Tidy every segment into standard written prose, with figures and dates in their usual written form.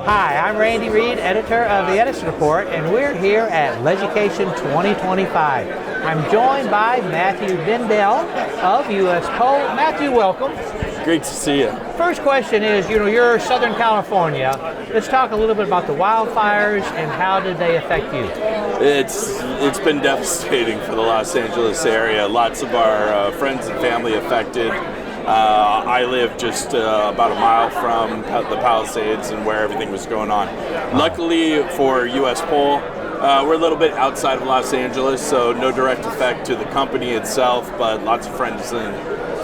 Hi, I'm Reid, editor of the EdisonReport, and we're here at LEDucation 2025. I'm joined by Matthew Bindel of U.S. Matthew, welcome. Great to see you. First question is, you're Southern California. Let's talk a little bit about the wildfires and how did they affect you? It's been devastating for the Los Angeles area. Lots of our friends and family affected. I live just about a mile from the Palisades and where everything was going on. Luckily for U.S. we're a little bit outside of Los Angeles, so no direct effect to the company itself, but lots of friends and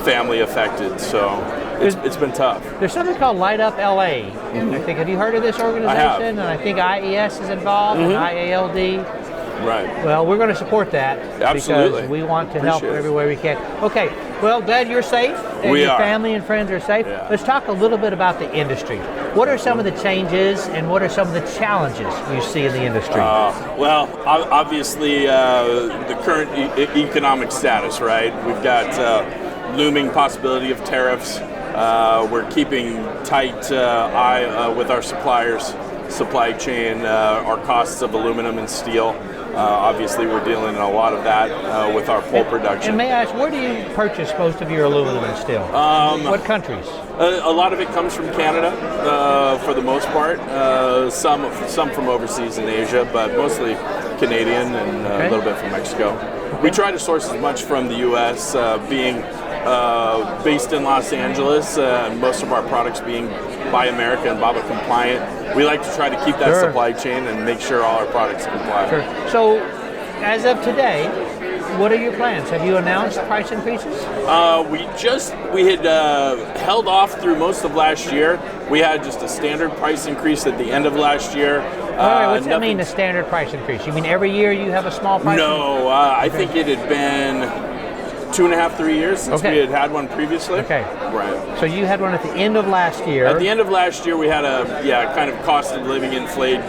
family affected, so it's been tough. There's something called Light Up LA. I think, have you heard of this organization? I have. And I think IES is involved, and IALD. Right. Well, we're going to support that. Absolutely. Because we want to help every way we can. Okay, well, glad you're safe and your family and friends are safe. Yeah. Let's talk a little bit about the industry. What are some of the changes and what are some of the challenges you see in the industry? Well, obviously the current economic status, right? We've got looming possibility of tariffs. We're keeping tight eye with our suppliers, supply chain, our costs of aluminum and steel. Obviously, we're dealing in a lot of that with our pole production. And may I ask, where do you purchase most of your aluminum and steel? What countries? A lot of it comes from Canada, for the most part. Some from overseas in Asia, but mostly Canadian and a little bit from Mexico. We try to source as much from the U.S., being based in Los Angeles, most of our products being Buy America and BABA compliant. We like to try to keep that supply chain and make sure all our products comply. Sure. So, as of today, what are your plans? Have you announced price increases? We had held off through most of last year. We had just a standard price increase at the end of last year. All right, what's that mean, a standard price increase? You mean every year you have a small price increase? No, I think it had been 2.5, 3 years since we had one previously. Okay. Right. So you had one at the end of last year. At the end of last year, we had a kind of cost of living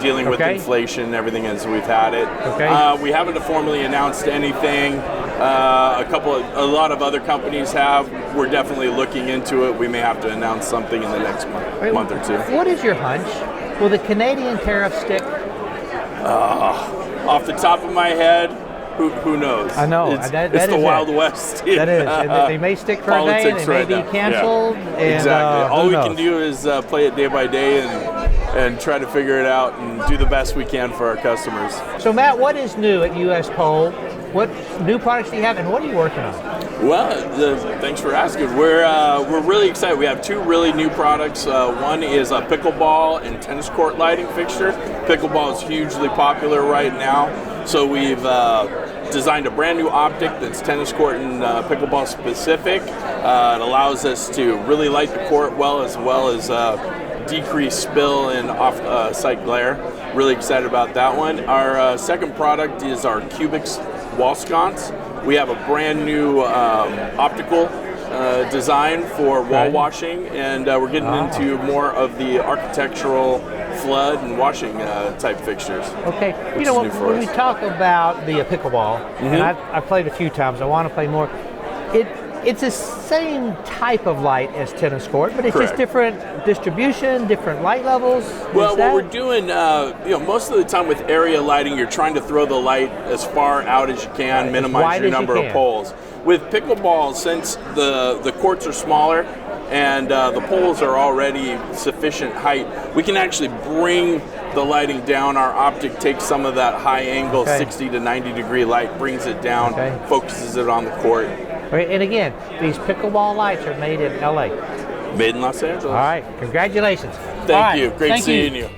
dealing with inflation and everything as we've had it. Okay. We haven't formally announced anything. A lot of other companies have. We're definitely looking into it. We may have to announce something in the next month or two. What is your hunch? Will the Canadian tariff stick? Off the top of my head, who knows? I know. It's the Wild West. That is. And they may stick for a day and they may be canceled. Yeah. And, exactly. All we can do is play it day by day and try to figure it out and do the best we can for our customers. So Matt, what is new at U.S. What new products do you have and what are you working on? Well, thanks for asking. We're really excited. We have two really new products. One is a pickleball and tennis court lighting fixture. Pickleball is hugely popular right now. So we've designed a brand new optic that's tennis court and pickleball specific. It allows us to really light the court as well as decrease spill and off-site glare. Really excited about that one. Our second product is our Cubix wall sconce. We have a brand new optical design for wall washing, and we're getting into more of the architectural flood and washing type fixtures. Okay, when we talk about the pickleball, and I've played a few times, I want to play more. It's the same type of light as tennis court, but it's just different distribution, different light levels. Well, what we're doing, most of the time with area lighting, you're trying to throw the light as far out as you can, minimize your number of poles. With pickleball, since the courts are smaller and the poles are already sufficient height, we can actually bring the lighting down. Our optic takes some of that high angle, 60 to 90 degree light, brings it down, focuses it on the court. Okay, and again, these pickleball lights are made in LA. Made in Los Angeles. All right, congratulations. Thank you. Great seeing you.